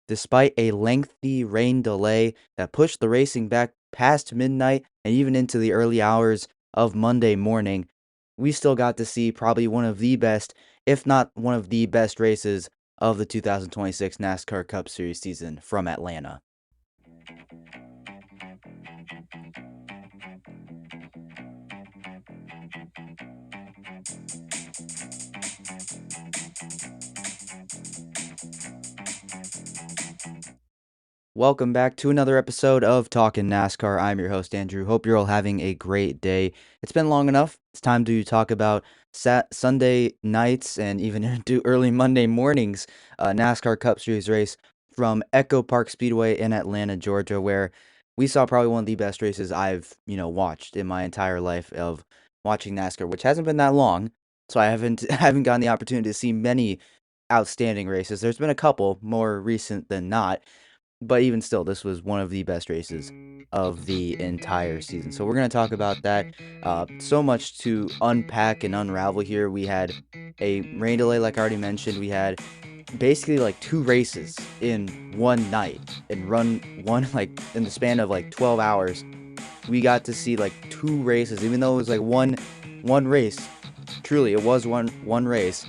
despite a lengthy rain delay that pushed the racing back past midnight and even into the early hours of Monday morning, we still got to see probably one of the best, if not one of the best races of the 2026 NASCAR Cup Series season from Atlanta. Welcome back to another episode of Talkin NASCAR. I'm your host, Andrew. Hope you're all having a great day. It's been long enough. It's time to talk about Sunday nights and even into early Monday mornings NASCAR Cup Series race from Echopark Speedway in Atlanta, Georgia, where we saw probably one of the best races I've, watched in my entire life of watching NASCAR, which hasn't been that long. So I haven't haven't gotten the opportunity to see many outstanding races. There's been a couple more recent than not, but even still, this was one of the best races of the entire season. So we're going to talk about that. So much to unpack and unravel here. We had a rain delay, like I already mentioned. We had basically like two races in one night and run one like in the span of like 12 hours. We got to see like two races, even though it was like one race. Truly, it was one race.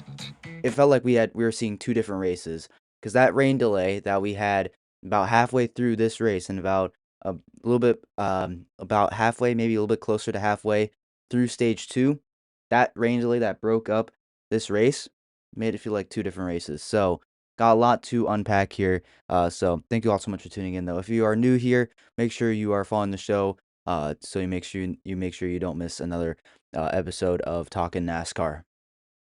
It felt like we were seeing two different races because that rain delay that we had about halfway through this race and about a little bit about halfway, maybe a little bit closer to halfway through stage 2, that rain delay that broke up this race made it feel like two different races. So got a lot to unpack here. So thank you all so much for tuning in though. If you are new here, make sure you are following the show so you make sure you don't miss another episode of Talkin NASCAR.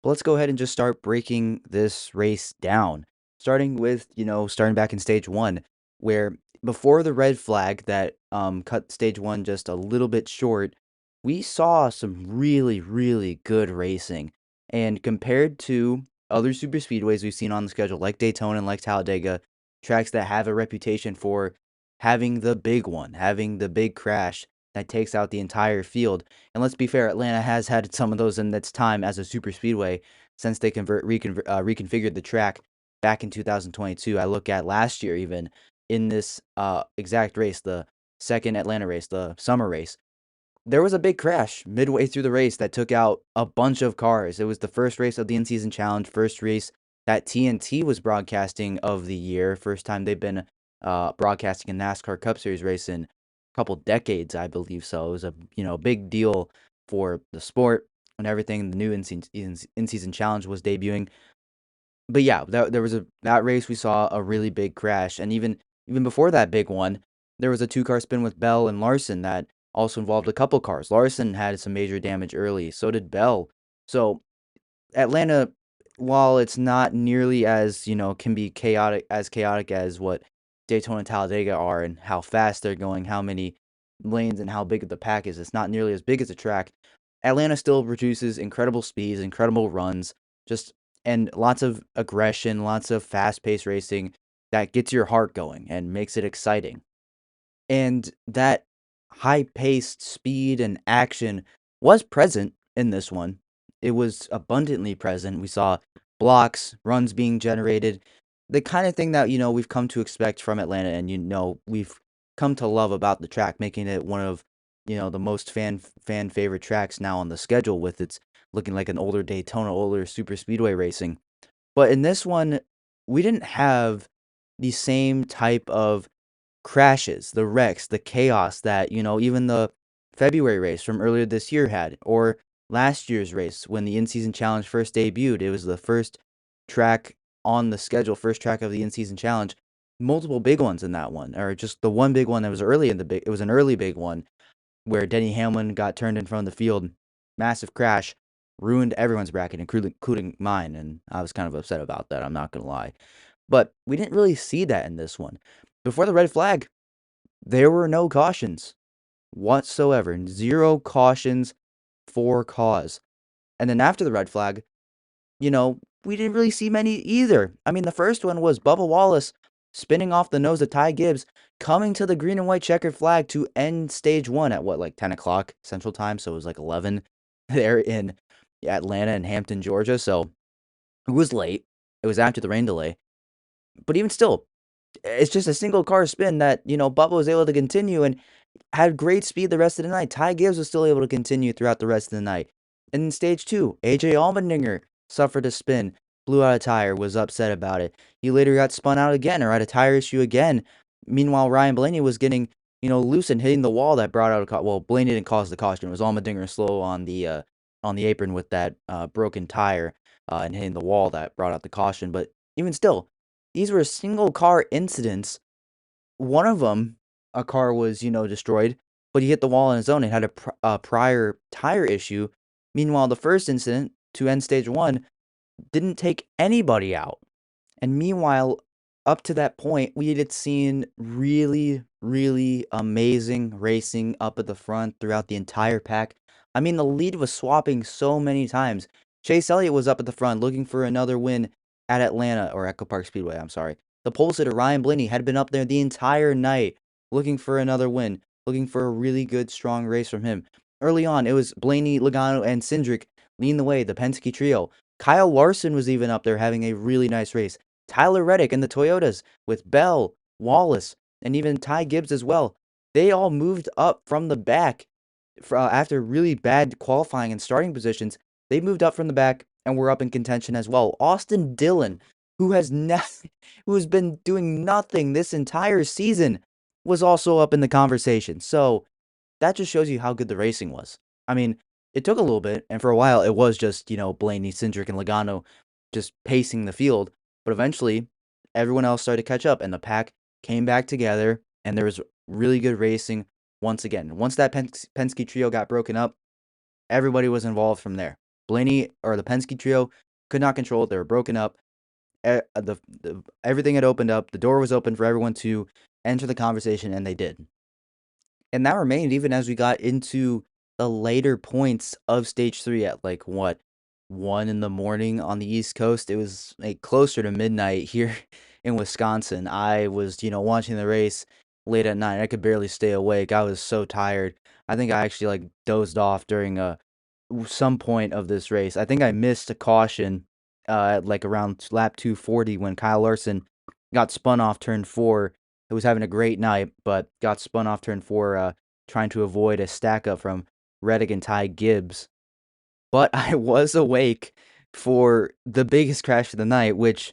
But let's go ahead and just start breaking this race down. Starting with, starting back in stage 1, where before the red flag that cut stage 1 just a little bit short, we saw some really, really good racing. And compared to other super speedways we've seen on the schedule, like Daytona and like Talladega, tracks that have a reputation for having the big one, having the big crash that takes out the entire field. And let's be fair, Atlanta has had some of those in its time as a super speedway since they reconfigured the track back in 2022. I look at last year, even in this exact race, the second Atlanta race, the summer race, there was a big crash midway through the race that took out a bunch of cars. It was the first race of the in-season challenge, first race that TNT was broadcasting of the year, first time they've been broadcasting a NASCAR Cup Series race in a couple decades, I believe. So it was a big deal for the sport and everything. The new in-season challenge was debuting. But yeah, that race we saw a really big crash, and even before that big one, there was a two-car spin with Bell and Larson that also involved a couple cars. Larson had some major damage early, so did Bell. So Atlanta, while it's not nearly as, can be chaotic as what Daytona and Talladega are and how fast they're going, how many lanes and how big the pack is, it's not nearly as big as a track. Atlanta still produces incredible speeds, incredible runs, just and lots of aggression, lots of fast-paced racing that gets your heart going and makes it exciting. And that high-paced speed and action was present in this one. It was abundantly present. We saw blocks, runs being generated, the kind of thing that, we've come to expect from Atlanta and, we've come to love about the track, making it one of, the most fan favorite tracks now on the schedule with its looking like an older Daytona, older super speedway racing. But in this one, we didn't have the same type of crashes, the wrecks, the chaos that, even the February race from earlier this year had, or last year's race when the in-season challenge first debuted. It was the first track on the schedule, first track of the in-season challenge. Multiple big ones in that one, or just the one big one that was early in the big. It was an early big one where Denny Hamlin got turned in front of the field, massive crash, ruined everyone's bracket, including mine, and I was kind of upset about that. I'm not gonna lie, but we didn't really see that in this one. Before the red flag, there were no cautions whatsoever. Zero cautions for cause. And then after the red flag, we didn't really see many either. I mean, the first one was Bubba Wallace spinning off the nose of Ty Gibbs, coming to the green and white checkered flag to end stage 1 at what, like 10 o'clock Central Time? So it was like 11 there in Atlanta and Hampton, Georgia. So it was late. It was after the rain delay. But even still, It's just a single car spin that, Bubba was able to continue and had great speed the rest of the night. Ty Gibbs was still able to continue throughout the rest of the night. And in stage two, AJ Allmendinger suffered a spin, blew out a tire, was upset about it. He later got spun out again or had a tire issue again. Meanwhile, Ryan Blaney was getting, loose and hitting the wall that brought out a well, Blaney didn't cause the caution. It was Allmendinger slow on the apron with that broken tire and hitting the wall that brought out the caution. But even still, these were single car incidents. One of them, a car was, destroyed, but he hit the wall on his own and had a prior tire issue. Meanwhile, the first incident to end stage one didn't take anybody out. And meanwhile, up to that point, we had seen really, really amazing racing up at the front throughout the entire pack. I mean, the lead was swapping so many times. Chase Elliott was up at the front looking for another win at Atlanta, or Echopark Speedway, I'm sorry. The pole sitter, Ryan Blaney, had been up there the entire night looking for another win, looking for a really good, strong race from him. Early on, it was Blaney, Logano, and Cindric leading the way, the Penske trio. Kyle Larson was even up there having a really nice race. Tyler Reddick and the Toyotas with Bell, Wallace, and even Ty Gibbs as well. They all moved up from the back after really bad qualifying and starting positions. They moved up from the back and were up in contention as well. Austin Dillon, who has who has been doing nothing this entire season, was also up in the conversation. So that just shows you how good the racing was. I mean, it took a little bit, and for a while it was just, Blaney, Cindric, and Logano just pacing the field. But eventually, everyone else started to catch up, and the pack came back together, and there was really good racing once again. Once that Penske trio got broken up, everybody was involved from there. Blaney, or the Penske trio, could not control it. They were broken up. Everything had opened up. The door was open for everyone to enter the conversation, and they did. And that remained even as we got into the later points of stage three at 1 in the morning on the East Coast. It was closer to midnight here in Wisconsin. I was, watching the race late at night. I could barely stay awake. I was so tired. I think I actually dozed off during some point of this race. I think I missed a caution at around lap 240 when Kyle Larson got spun off turn 4. It was having a great night, but got spun off turn 4 trying to avoid a stack up from Reddick and Ty Gibbs. But I was awake for the biggest crash of the night, which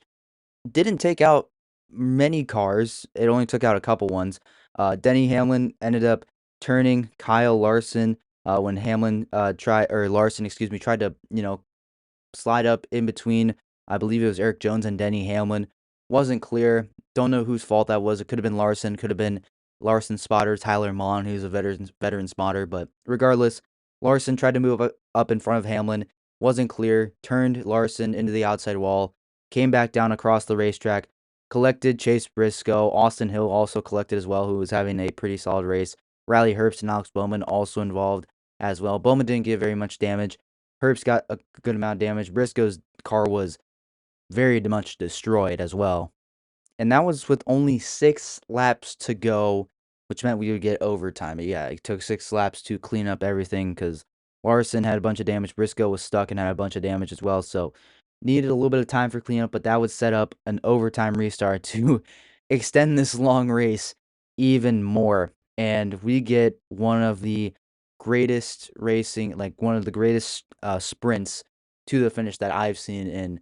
didn't take out many cars. It only took out a couple ones. Denny Hamlin ended up turning Kyle Larson when Larson, tried to, slide up in between. I believe it was Eric Jones and Denny Hamlin. Wasn't clear. Don't know whose fault that was. It could have been Larson. Could have been Larson's spotter, Tyler Mon, who's a veteran spotter. But regardless, Larson tried to move up in front of Hamlin. Wasn't clear. Turned Larson into the outside wall. Came back down across the racetrack. Collected Chase Briscoe. Austin Hill also collected as well, who was having a pretty solid race. Riley Herbst and Alex Bowman also involved as well. Bowman didn't get very much damage. Herbst got a good amount of damage. Briscoe's car was very much destroyed as well. And that was with only 6 laps to go, which meant we would get overtime. But yeah, it took 6 laps to clean up everything because Larson had a bunch of damage. Briscoe was stuck and had a bunch of damage as well. So needed a little bit of time for cleanup, but that would set up an overtime restart to extend this long race even more. And we get one of the greatest racing, one of the greatest sprints to the finish that I've seen in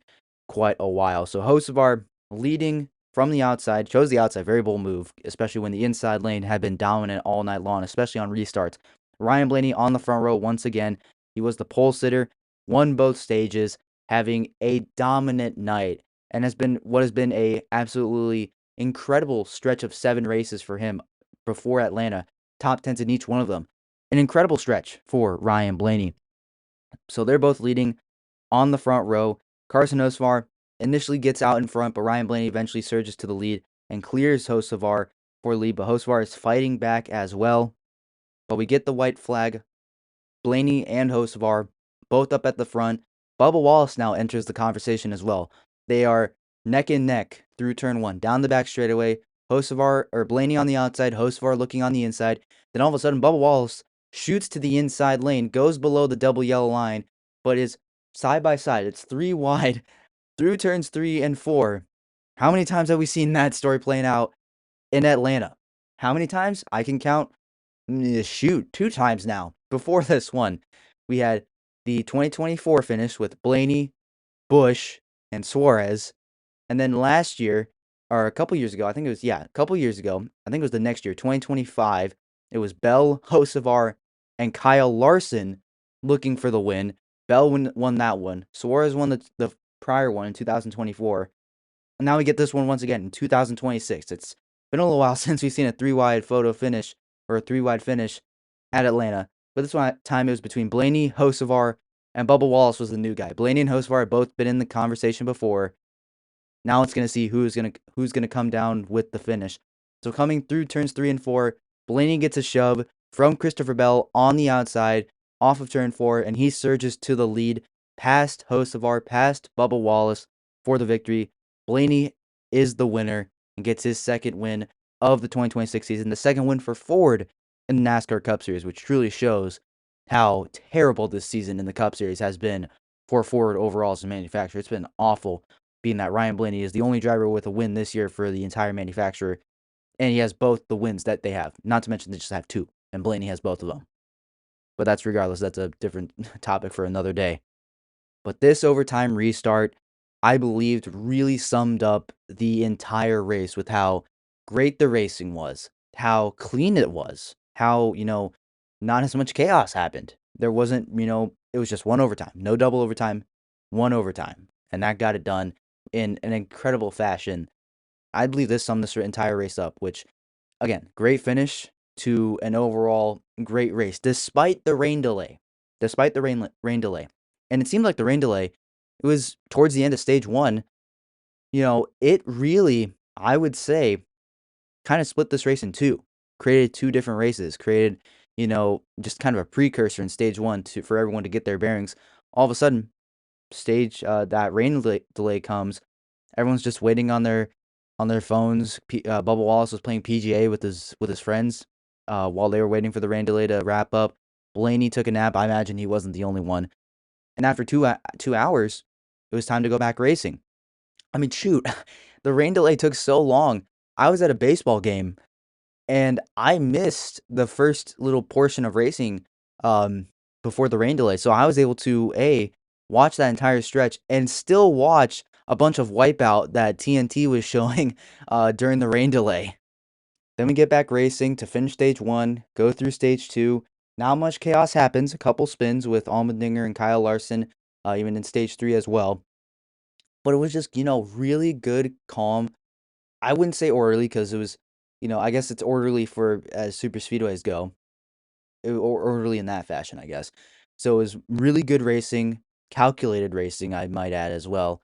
quite a while. So Hocevar leading from the outside, chose the outside, very bold move, especially when the inside lane had been dominant all night long, especially on restarts. Ryan Blaney on the front row once again. He was the pole sitter, won both stages, having a dominant night, and has been a absolutely incredible stretch of 7 races for him before Atlanta, top 10s in each one of them. An incredible stretch for Ryan Blaney. So they're both leading on the front row. Carson Hocevar initially gets out in front, but Ryan Blaney eventually surges to the lead and clears Hocevar for lead. But Hocevar is fighting back as well. But we get the white flag. Blaney and Hocevar both up at the front. Bubba Wallace now enters the conversation as well. They are neck and neck through turn 1, down the back straightaway. Blaney on the outside, Hocevar looking on the inside. Then all of a sudden, Bubba Wallace shoots to the inside lane, goes below the double yellow line, but is side by side. It's 3 wide through turns 3 and 4. How many times have we seen that story playing out in Atlanta? How many times? I can count, shoot, 2 times now. Before this one, we had the 2024 finish with Blaney, Busch, and Suarez. And then last year, or a couple years ago, I think it was, yeah, a couple years ago, I think it was the next year, 2025, it was Bell, Hocevar, and Kyle Larson looking for the win. Bell won that one. Suarez won the prior one in 2024. And now we get this one once again in 2026. It's been a little while since we've seen a three-wide photo finish or a three-wide finish at Atlanta. But this one time it was between Blaney, Hocevar, and Bubba Wallace was the new guy. Blaney and Hocevar had both been in the conversation before. Now it's gonna see who's gonna come down with the finish. So coming through turns 3 and 4, Blaney gets a shove from Christopher Bell on the outside off of turn 4, and he surges to the lead past Hocevar, past Bubba Wallace for the victory. Blaney is the winner and gets his second win of the 2026 season, the second win for Ford in the NASCAR Cup Series, which truly shows how terrible this season in the Cup Series has been for Ford overall as a manufacturer. It's been awful, being that Ryan Blaney is the only driver with a win this year for the entire manufacturer, and he has both the wins that they have. Not to mention they just have 2, and Blaney has both of them. But that's regardless. That's a different topic for another day. But this overtime restart, I believed, really summed up the entire race with how great the racing was, how clean it was, how, not as much chaos happened. There wasn't, it was just one overtime, no double overtime, one overtime. And that got it done in an incredible fashion. I believe this summed this entire race up, which, again, great finish to an overall great race, despite the rain delay. Despite the rain delay. And it seemed like the rain delay, it was towards the end of stage 1, it really, I would say, kind of split this race in 2. Created 2 different races, created, just kind of a precursor in stage 1 for everyone to get their bearings. All of a sudden, that rain delay comes. Everyone's just waiting on their phones. Bubba Wallace was playing PGA with his friends while they were waiting for the rain delay to wrap up. Blaney took a nap. I imagine he wasn't the only one. And after 2 hours, it was time to go back racing. I mean, shoot, the rain delay took so long. I was at a baseball game, and I missed the first little portion of racing before the rain delay. So I was able to watch that entire stretch and still watch a bunch of Wipeout that TNT was showing during the rain delay. Then we get back racing to finish stage 1, go through stage 2. Not much chaos happens. A couple spins with Allmendinger and Kyle Larson, even in stage 3 as well. But it was just, really good, calm. I wouldn't say orderly because it was, I guess it's orderly for as super speedways go. Or orderly in that fashion, I guess. So it was really good racing, calculated racing, I might add as well.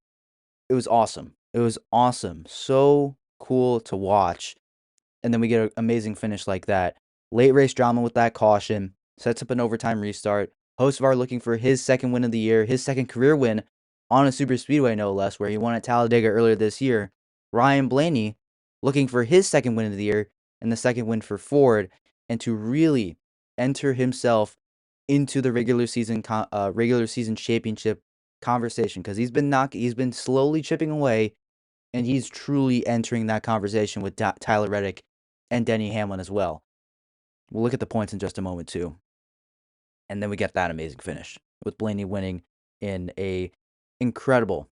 It was awesome. It was awesome. So cool to watch. And then we get an amazing finish like that. Late race drama with that caution. Sets up an overtime restart. Hocevar looking for his second win of the year, his second career win on a super speedway, no less, where he won at Talladega earlier this year. Ryan Blaney looking for his second win of the year and the second win for Ford, and to really enter himself into the regular season championship conversation, because he's been slowly chipping away, and he's truly entering that conversation with Tyler Reddick and Denny Hamlin as well. We'll look at the points in just a moment too. And then we get that amazing finish with Blaney winning in a incredible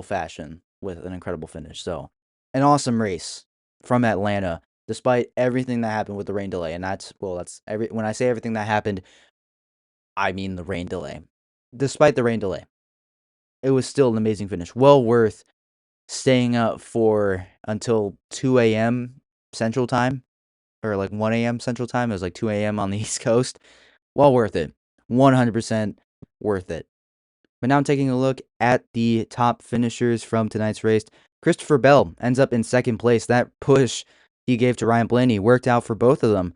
fashion with an incredible finish. So, an awesome race from Atlanta, despite everything that happened with the rain delay. And when I say everything that happened, I mean the rain delay. Despite the rain delay, it was still an amazing finish. Well worth staying up for until 2 a.m. Central Time, or like 1 a.m. Central Time. It was like 2 a.m. on the East Coast. Well worth it. 100% worth it. But now I'm taking a look at the top finishers from tonight's race. Christopher Bell ends up in second place. That push he gave to Ryan Blaney worked out for both of them.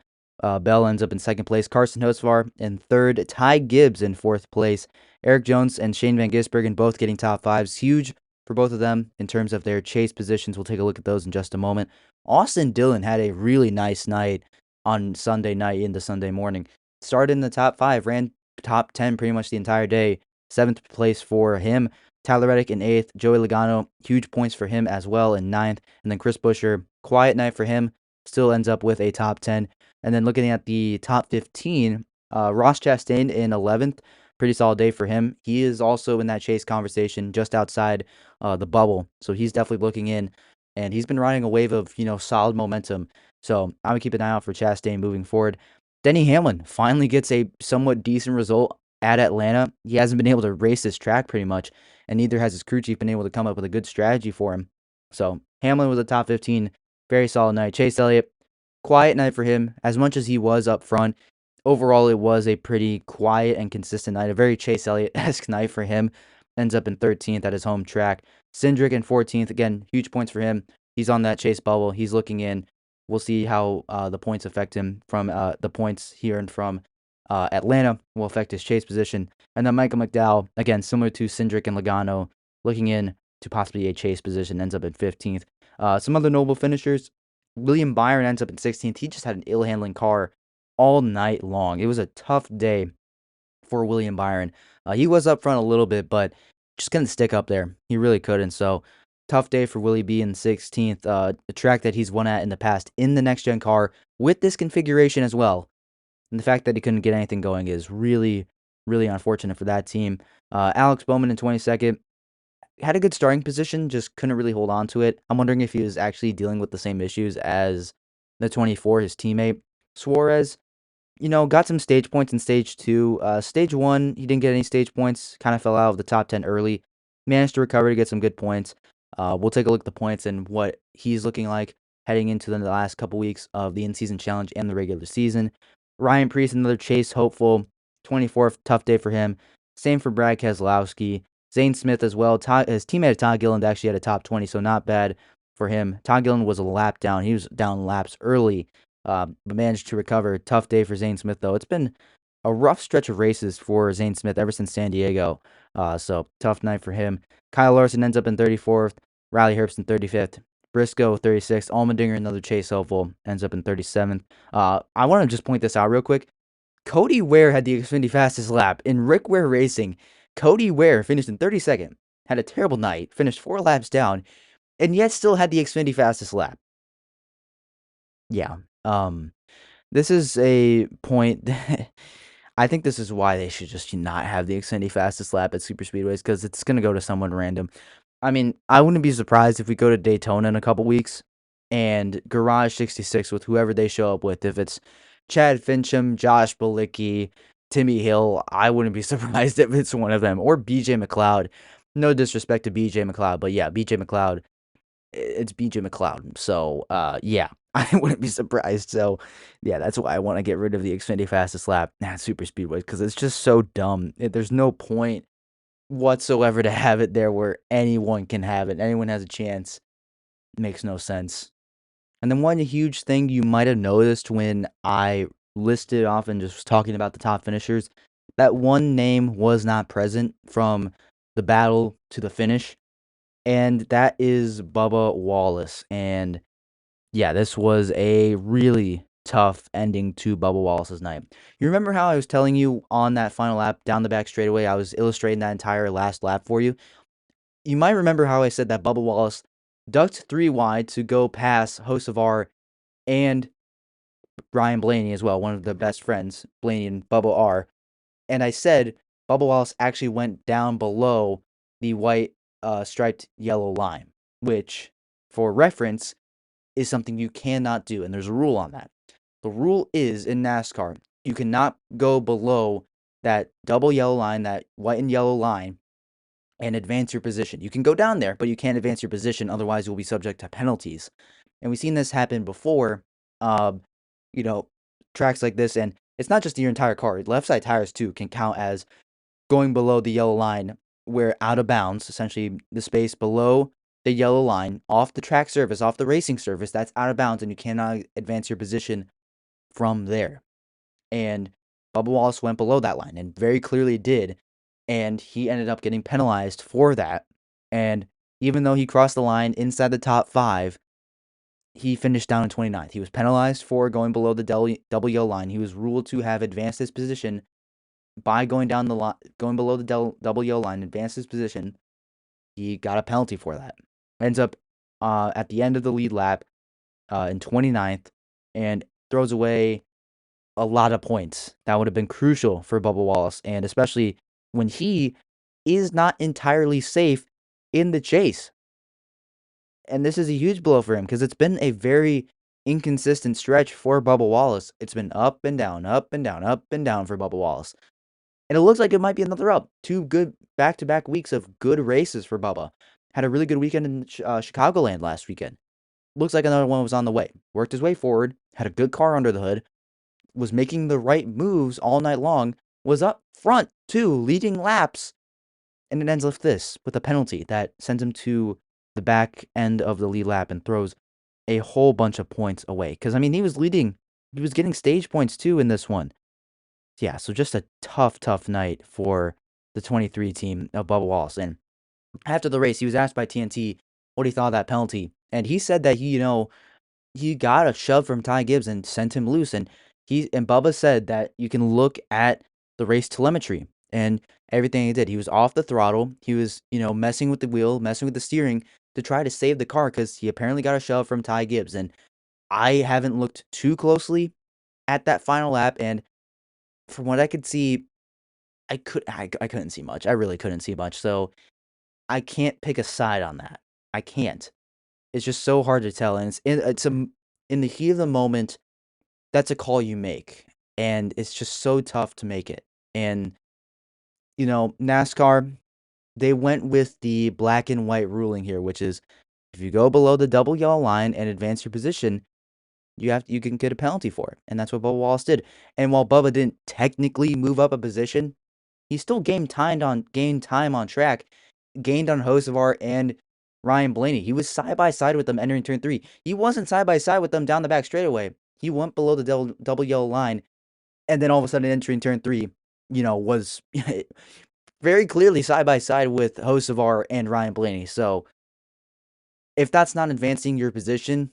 Bell ends up in second place. Carson Hocevar in third. Ty Gibbs in fourth place. Eric Jones and Shane Van Gisbergen both getting top fives. Huge for both of them in terms of their chase positions. We'll take a look at those in just a moment. Austin Dillon had a really nice night on Sunday night into Sunday morning. Started in the top 5, ran top 10 pretty much the entire day. 7th place for him. Tyler Reddick in 8th. Joey Logano, huge points for him as well in 9th. And then Chris Buescher, quiet night for him, still ends up with a top 10. And then looking at the top 15, Ross Chastain in 11th. Pretty solid day for him. He is also in that chase conversation just outside the bubble. So he's definitely looking in. And he's been riding a wave of, solid momentum. So I'm going to keep an eye out for Chastain moving forward. Denny Hamlin finally gets a somewhat decent result at Atlanta. He hasn't been able to race this track pretty much, and neither has his crew chief been able to come up with a good strategy for him. So Hamlin was a top 15, very solid night. Chase Elliott, quiet night for him. As much as he was up front, overall it was a pretty quiet and consistent night. A very Chase Elliott-esque night for him. Ends up in 13th at his home track. Cindric in 14th. Again, huge points for him. He's on that chase bubble. He's looking in. We'll see how the points affect him from the points he earned from Atlanta will affect his chase position. And then Michael McDowell, again, similar to Cindric and Logano, looking in to possibly a chase position, ends up in 15th. Some other notable finishers, William Byron ends up in 16th. He just had an ill-handling car all night long. It was a tough day for William Byron. He was up front a little bit, but just couldn't stick up there. He really couldn't. So tough day for Willie B in 16th. A track that he's won at in the past in the next-gen car with this configuration as well. And the fact that he couldn't get anything going is really, really unfortunate for that team. Alex Bowman in 22nd had a good starting position, just couldn't really hold on to it. I'm wondering if he was actually dealing with the same issues as the 24, his teammate. Suarez, got some stage points in stage 2. Stage 1, he didn't get any stage points, kind of fell out of the top 10 early. Managed to recover to get some good points. We'll take a look at the points and what he's looking like heading into the last couple weeks of the in-season challenge and the regular season. Ryan Preece, another chase hopeful. 24th, tough day for him. Same for Brad Keselowski. Zane Smith as well. His teammate Todd Gilliland actually had a top 20, so not bad for him. Todd Gilliland was a lap down. He was down laps early, but managed to recover. Tough day for Zane Smith, though. It's been a rough stretch of races for Zane Smith ever since San Diego, so tough night for him. Kyle Larson ends up in 34th. Riley Herbst in 35th. Briscoe, 36th. Allmendinger, another chase hopeful, ends up in 37th. I want to just point this out real quick. Cody Ware had the Xfinity fastest lap. In Rick Ware Racing, Cody Ware finished in 32nd, had a terrible night, finished 4 laps down, and yet still had the Xfinity fastest lap. Yeah. This is a point that I think this is why they should just not have the Xfinity fastest lap at super speedways, because it's going to go to someone random. I mean, I wouldn't be surprised if we go to Daytona in a couple weeks and Garage 66 with whoever they show up with. If it's Chad Fincham, Josh Bilicki, Timmy Hill, I wouldn't be surprised if it's one of them. Or BJ McLeod. No disrespect to BJ McLeod, but yeah, BJ McLeod, it's BJ McLeod. So, yeah, I wouldn't be surprised. So, yeah, that's why I want to get rid of the Xfinity fastest lap at super speedways, because it's just so dumb. There's no point whatsoever to have it there where anyone can have it. Anyone has a chance. It makes no sense. And then one huge thing you might have noticed when I listed off and just was talking about the top finishers, that one name was not present from the battle to the finish, and that is Bubba Wallace. And yeah, this was a really tough ending to Bubba Wallace's night. You remember how I was telling you on that final lap down the back straightaway, I was illustrating that entire last lap for you? You might remember how I said that Bubba Wallace ducked 3 wide to go past Hocevar and Ryan Blaney as well, one of the best friends, Blaney and Bubba are. And I said Bubba Wallace actually went down below the white striped yellow line, which, for reference, is something you cannot do, and there's a rule on that. The rule is in NASCAR, you cannot go below that double yellow line, that white and yellow line, and advance your position. You can go down there, but you can't advance your position, otherwise you'll be subject to penalties. And we've seen this happen before, um, tracks like this, and it's not just your entire car. Left side tires, too, can count as going below the yellow line, where out of bounds, essentially the space below the yellow line, off the track surface, off the racing surface, that's out of bounds, and you cannot advance your position from there. And Bubba Wallace went below that line, and very clearly did, and he ended up getting penalized for that. And even though he crossed the line inside the top 5, he finished down in 29th. He was penalized for going below the double yellow line. He was ruled to have advanced his position by going below the double yellow line, advanced his position, he got a penalty for that. Ends up at the end of the lead lap in 29th and throws away a lot of points that would have been crucial for Bubba Wallace, and especially when he is not entirely safe in the chase. And this is a huge blow for him because it's been a very inconsistent stretch for Bubba Wallace. It's been up and down, up and down, up and down for Bubba Wallace. And it looks like it might be another up. 2 good back-to-back weeks of good races for Bubba. Had a really good weekend in Chicagoland last weekend. Looks like another one was on the way. Worked his way forward, had a good car under the hood, was making the right moves all night long, was up front too, leading laps, and it ends with this, with a penalty that sends him to the back end of the lead lap and throws a whole bunch of points away. Because, I mean, he was leading, he was getting stage points too in this one. Yeah, so just a tough, tough night for the 23 team of Bubba Wallace. And after the race, he was asked by TNT what he thought of that penalty. And he said that he got a shove from Ty Gibbs and sent him loose. And Bubba said that you can look at the race telemetry and everything he did. He was off the throttle. He was, messing with the wheel, messing with the steering to try to save the car because he apparently got a shove from Ty Gibbs. And I haven't looked too closely at that final lap. And from what I could see, I couldn't see much. I really couldn't see much. So I can't pick a side on that. I can't. It's just so hard to tell, and in the heat of the moment, that's a call you make, and it's just so tough to make it. And NASCAR, they went with the black and white ruling here, which is if you go below the double yellow line and advance your position, you can get a penalty for it, and that's what Bubba Wallace did. And while Bubba didn't technically move up a position, he still gained time on track, gained on Hocevar and Ryan Blaney. He was side by side with them entering turn 3. He wasn't side by side with them down the back straightaway. He went below the double yellow line, and then all of a sudden entering turn 3, was very clearly side by side with Hocevar and Ryan Blaney. So if that's not advancing your position,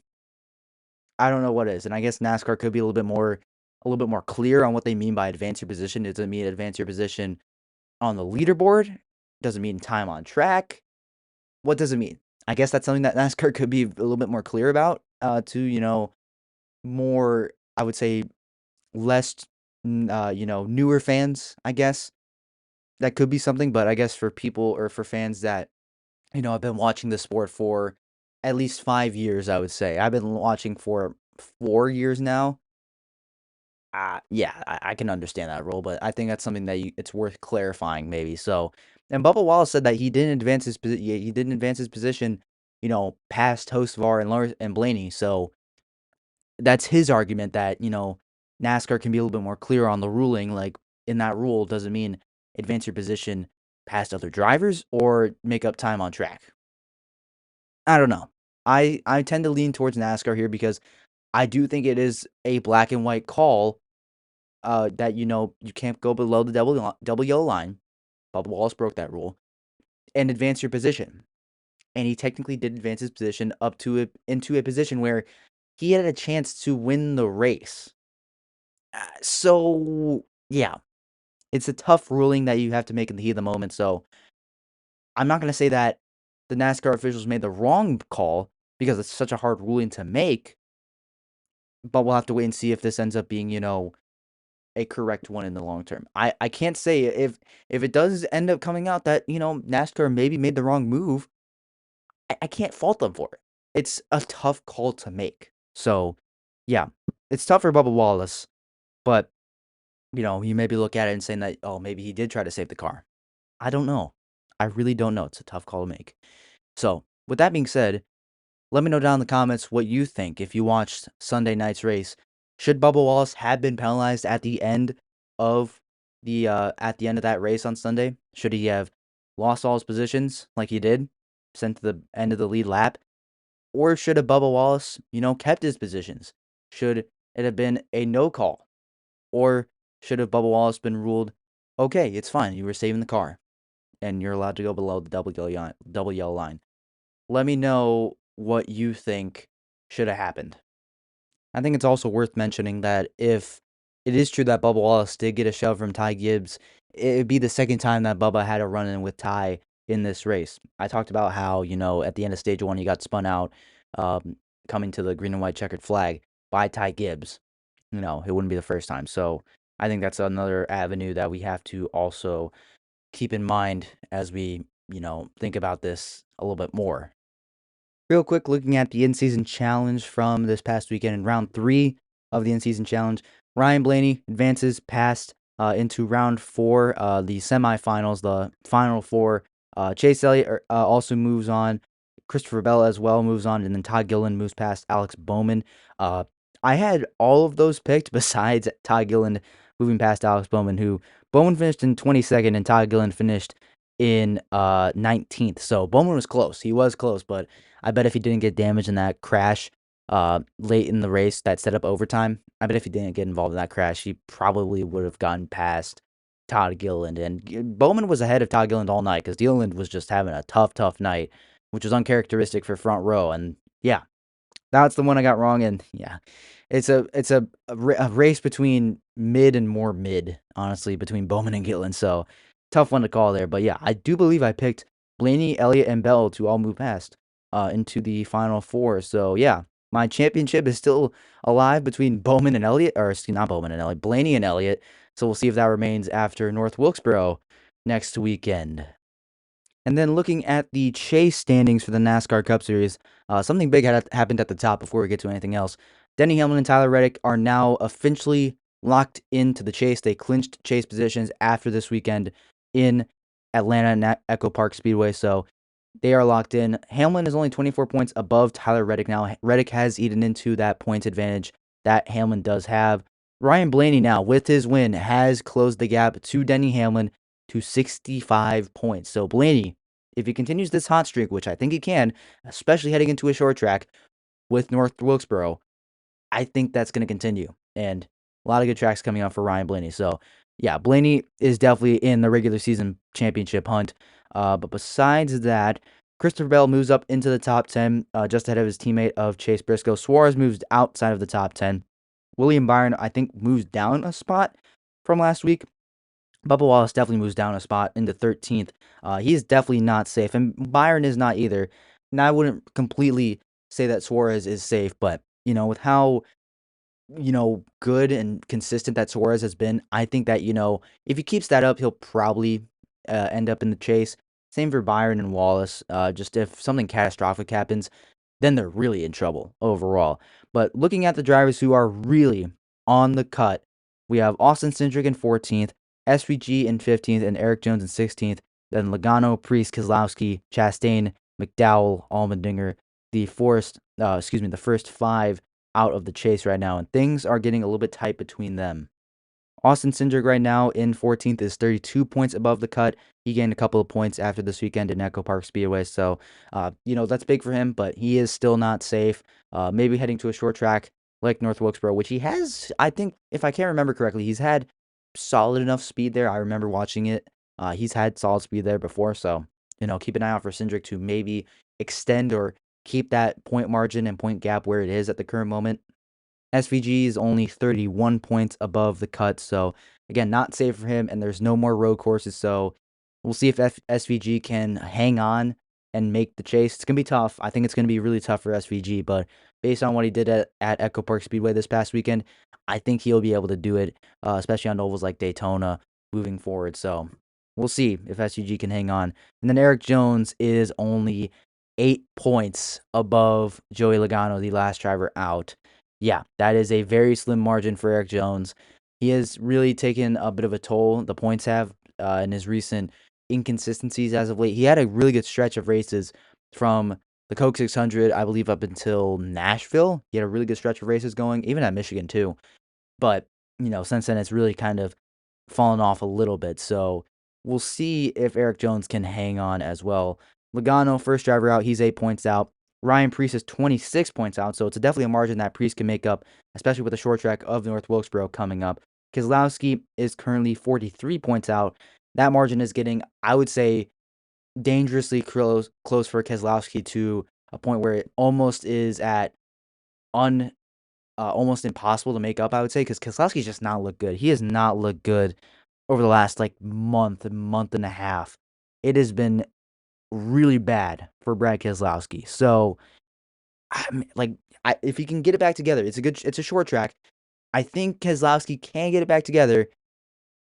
I don't know what is. And I guess NASCAR could be a little bit more clear on what they mean by advance your position. Does it mean advance your position on the leaderboard? Does it mean time on track? What does it mean? I guess that's something that NASCAR could be a little bit more clear about to, more, I would say, less, newer fans, I guess. That could be something, but I guess for people or for fans that, have been watching the sport for at least 5 years, I would say. I've been watching for 4 years now. Yeah, I can understand that rule, but I think that's something that it's worth clarifying maybe. So, and Bubba Wallace said that he didn't advance his position, past Hocevar and Blaney. So that's his argument that NASCAR can be a little bit more clear on the ruling. Like in that rule, does it mean advance your position past other drivers or make up time on track? I don't know. I tend to lean towards NASCAR here because I do think it is a black and white call. That you can't go below the double yellow line. Bubba Wallace broke that rule and advance your position. And he technically did advance his position into a position where he had a chance to win the race. So yeah, it's a tough ruling that you have to make in the heat of the moment. So I'm not gonna say that the NASCAR officials made the wrong call because it's such a hard ruling to make. But we'll have to wait and see if this ends up being a correct one in the long term. I can't say if it does end up coming out that, NASCAR maybe made the wrong move, I can't fault them for it. It's a tough call to make. So, yeah, it's tough for Bubba Wallace, but, you maybe look at it and saying that, oh, maybe he did try to save the car. I don't know. I really don't know. It's a tough call to make. So, with that being said, let me know down in the comments what you think if you watched Sunday night's race. Should Bubba Wallace have been penalized at the end of that race on Sunday? Should he have lost all his positions like he did, sent to the end of the lead lap? Or should have Bubba Wallace, kept his positions? Should it have been a no call? Or should have Bubba Wallace been ruled, okay, it's fine, you were saving the car, and you're allowed to go below the double yellow line? Let me know what you think should have happened. I think it's also worth mentioning that if it is true that Bubba Wallace did get a shove from Ty Gibbs, it would be the second time that Bubba had a run-in with Ty in this race. I talked about how, at the end of stage one, he got spun out, um, coming to the green and white checkered flag by Ty Gibbs. It wouldn't be the first time. So I think that's another avenue that we have to also keep in mind as we, think about this a little bit more. Real quick, looking at the in-season challenge from this past weekend in round 3 of the in-season challenge, Ryan Blaney advances past into round 4, the semifinals, the final 4. Chase Elliott also moves on. Christopher Bell as well moves on, and then Todd Gilliland moves past Alex Bowman. Uh, I had all of those picked besides Todd Gilliland moving past Alex Bowman, who Bowman finished in 22nd and Todd Gilliland finished in 19th. So Bowman was close. He was close, but I bet if he didn't get damaged in that crash late in the race that set up overtime, I bet if he didn't get involved in that crash, he probably would have gotten past Todd Gilliland. And Bowman was ahead of Todd Gilliland all night because Gilliland was just having a tough night, which was uncharacteristic for front row. And yeah, that's the one I got wrong. And yeah, it's a race between mid and more mid, honestly, between Bowman and Gilliland. So tough one to call there. But yeah, I do believe I picked Blaney, Elliott, and Bell to all move past into the final 4. So yeah, my championship is still alive between Bowman and Elliott, or excuse, not Bowman and Elliott, Blaney and Elliott. So we'll see if that remains after North Wilkesboro next weekend. And then looking at the chase standings for the NASCAR Cup Series, something big had happened at the top before we get to anything else. Denny Hamlin and Tyler Reddick are now officially locked into the chase. They clinched chase positions after this weekend in Atlanta at Echopark Speedway, so they are locked in. Hamlin is only 24 points above Tyler Reddick now. Reddick has eaten into that points advantage that Hamlin does have. Ryan Blaney now, with his win, has closed the gap to Denny Hamlin to 65 points. So Blaney, if he continues this hot streak, which I think he can, especially heading into a short track with North Wilkesboro, I think that's going to continue. And a lot of good tracks coming up for Ryan Blaney. So yeah, Blaney is definitely in the regular season championship hunt. But besides that, Christopher Bell moves up into the top 10, just ahead of his teammate of Chase Briscoe. Suarez moves outside of the top 10. William Byron, I think, moves down a spot from last week. Bubba Wallace definitely moves down a spot into 13th. He's definitely not safe, and Byron is not either. And I wouldn't completely say that Suarez is safe, but, with how, good and consistent that Suarez has been, I think that, if he keeps that up, he'll probably end up in the chase. Same for Byron and Wallace. Just if something catastrophic happens, then they're really in trouble overall. But looking at the drivers who are really on the cut, we have Austin Cindric in 14th, SVG in 15th, and Eric Jones in 16th. Then Logano, Priest, Keselowski, Chastain, McDowell, Allmendinger, the first 5 out of the chase right now, and things are getting a little bit tight between them. Austin Cindric right now in 14th is 32 points above the cut. He gained a couple of points after this weekend in Echopark Speedway, so that's big for him, but he is still not safe. Maybe heading to a short track like North Wilkesboro, which he has, I think, if I can't remember correctly, he's had solid enough speed there. I remember watching it. He's had solid speed there before, so keep an eye out for Cindric to maybe extend or keep that point margin and point gap where it is at the current moment. SVG is only 31 points above the cut, so again, not safe for him, and there's no more road courses, so we'll see if SVG can hang on and make the chase. It's going to be tough. I think it's going to be really tough for SVG, but based on what he did at Echo Park Speedway this past weekend, I think he'll be able to do it, especially on ovals like Daytona moving forward, so we'll see if SVG can hang on. And then Eric Jones is only 8 points above Joey Logano, the last driver out. Yeah, that is a very slim margin for Eric Jones. He has really taken a bit of a toll, the points have, in his recent inconsistencies as of late. He had a really good stretch of races from the Coke 600, I believe, up until Nashville. He had a really good stretch of races going, even at Michigan too. But, since then it's really kind of fallen off a little bit. So we'll see if Eric Jones can hang on as well. Logano, first driver out, he's 8 points out. Ryan Preece is 26 points out, so it's definitely a margin that Preece can make up, especially with the short track of North Wilkesboro coming up. Keselowski is currently 43 points out. That margin is getting, I would say, dangerously close for Keselowski to a point where it almost is at almost impossible to make up, I would say, because Keselowski's just not looked good. He has not looked good over the last month and a half. It has been really bad for Brad Keselowski. So, like, if he can get it back together, it's a short track. I think Keselowski can get it back together,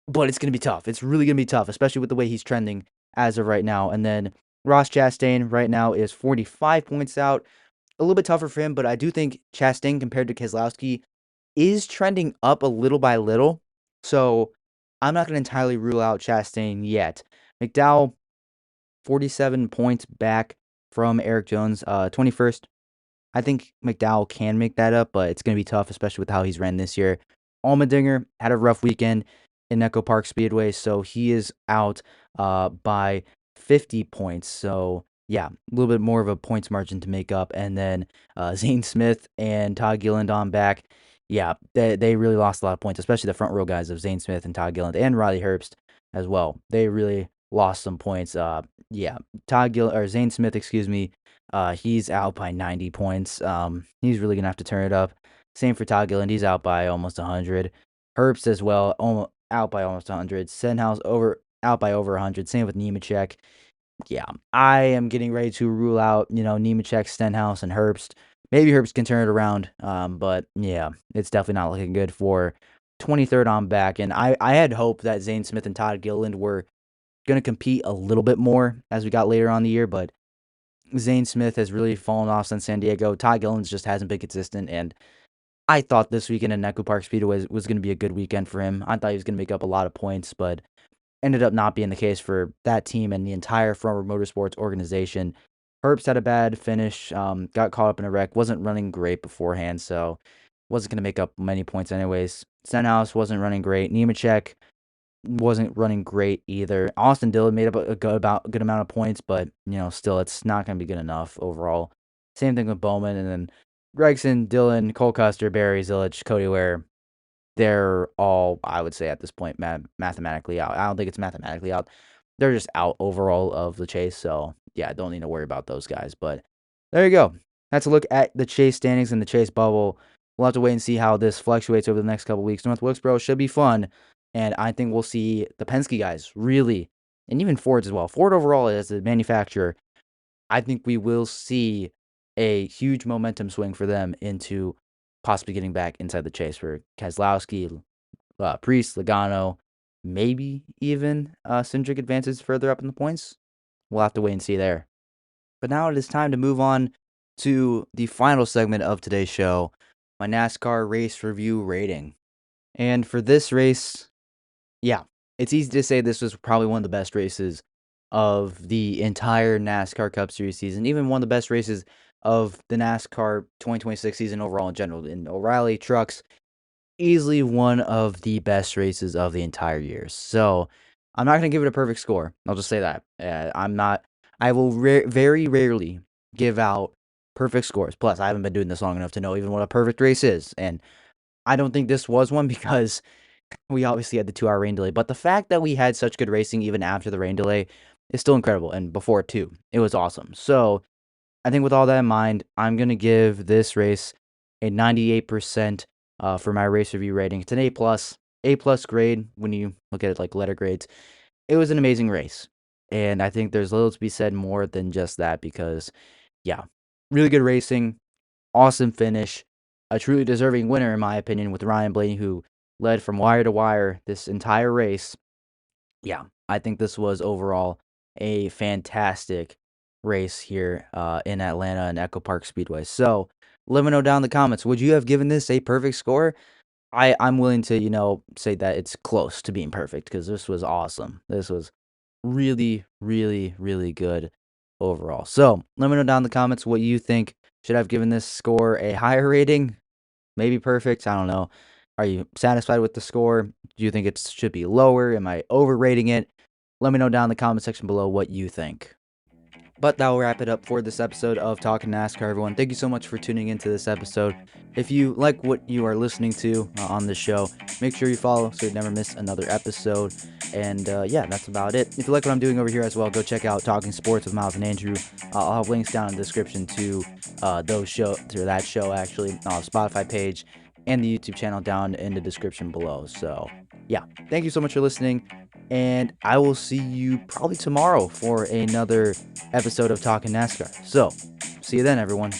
but it's gonna be tough. It's really gonna be tough, especially with the way he's trending as of right now. And then Ross Chastain right now is 45 points out. A little bit tougher for him, but I do think Chastain compared to Keselowski is trending up a little by little. So I'm not going to entirely rule out Chastain yet. McDowell, 47 points back from Eric Jones, 21st. I think McDowell can make that up, but it's going to be tough, especially with how he's ran this year. Allmendinger had a rough weekend in Echopark Speedway, so he is out by 50 points. So, yeah, a little bit more of a points margin to make up. And then Zane Smith and Todd Gilliland on back. Yeah, they really lost a lot of points, especially the front row guys of Zane Smith and Todd Gilliland and Riley Herbst as well. They really lost some points. Yeah, Zane Smith, excuse me, he's out by 90 points. He's really gonna have to turn it up. Same for Todd Gilliland. He's out by almost 100. Herbst as well, out by almost 100. Stenhouse out by over 100. Same with Nemechek. Yeah, I am getting ready to rule out, Nemechek, Stenhouse, and Herbst. Maybe Herbst can turn it around. But yeah, it's definitely not looking good for 23rd on back. And I had hope that Zane Smith and Todd Gilliland were going to compete a little bit more as we got later on the year, but Zane Smith has really fallen off since San Diego. Todd Gilliland just hasn't been consistent, and I thought this weekend in Echopark Speedway was going to be a good weekend for him. I thought he was going to make up a lot of points, but ended up not being the case for that team and the entire Front Row Motorsports organization. Herbst had a bad finish, got caught up in a wreck, wasn't running great beforehand, so wasn't going to make up many points anyways. Stenhouse wasn't running great. Nemechek wasn't running great either. Austin Dillon made up a good amount of points, but still, it's not going to be good enough overall. Same thing with Bowman, and then Gregson, Dillon, Cole Custer, Barry, Zilich, Cody Ware. They're all, I would say, at this point, mathematically out. I don't think it's mathematically out. They're just out overall of the chase. So yeah, I don't need to worry about those guys. But there you go. That's a look at the chase standings and the chase bubble. We'll have to wait and see how this fluctuates over the next couple weeks. North Wilkesboro should be fun. And I think we'll see the Penske guys really, and even Ford as well. Ford overall as a manufacturer, I think we will see a huge momentum swing for them into possibly getting back inside the chase for Keselowski, Priest, Logano, maybe even Cindric advances further up in the points. We'll have to wait and see there. But now it is time to move on to the final segment of today's show, my NASCAR race review rating. And for this race, yeah, it's easy to say this was probably one of the best races of the entire NASCAR Cup Series season, even one of the best races of the NASCAR 2026 season overall in general. In O'Reilly Trucks, easily one of the best races of the entire year. So I'm not going to give it a perfect score. I'll just say that. I will very rarely give out perfect scores. Plus, I haven't been doing this long enough to know even what a perfect race is. And I don't think this was one because we obviously had the 2-hour rain delay. But the fact that we had such good racing even after the rain delay is still incredible. And before, too, it was awesome. So I think with all that in mind, I'm going to give this race a 98% for my race review rating. It's an A+ grade when you look at it like letter grades. It was an amazing race. And I think there's little to be said more than just that because, yeah, really good racing, awesome finish, a truly deserving winner, in my opinion, with Ryan Blaney, who led from wire to wire this entire race. Yeah, I think this was overall a fantastic race here in Atlanta and Echopark Speedway. So let me know down in the comments, would you have given this a perfect score? I'm willing to, say that it's close to being perfect because this was awesome. This was really, really, really good overall. So let me know down in the comments what you think. Should I have given this score a higher rating? Maybe perfect. I don't know. Are you satisfied with the score? Do you think it should be lower? Am I overrating it? Let me know down in the comment section below what you think. But that will wrap it up for this episode of Talkin NASCAR, everyone. Thank you so much for tuning into this episode. If you like what you are listening to on this show, make sure you follow so you never miss another episode. And yeah, that's about it. If you like what I'm doing over here as well, go check out Talking Sports with Miles and Andrew. I'll have links down in the description to that show actually, Spotify page and the YouTube channel down in the description below. So yeah, thank you so much for listening. and I will see you probably tomorrow for another episode of Talkin NASCAR. So, see you then, everyone.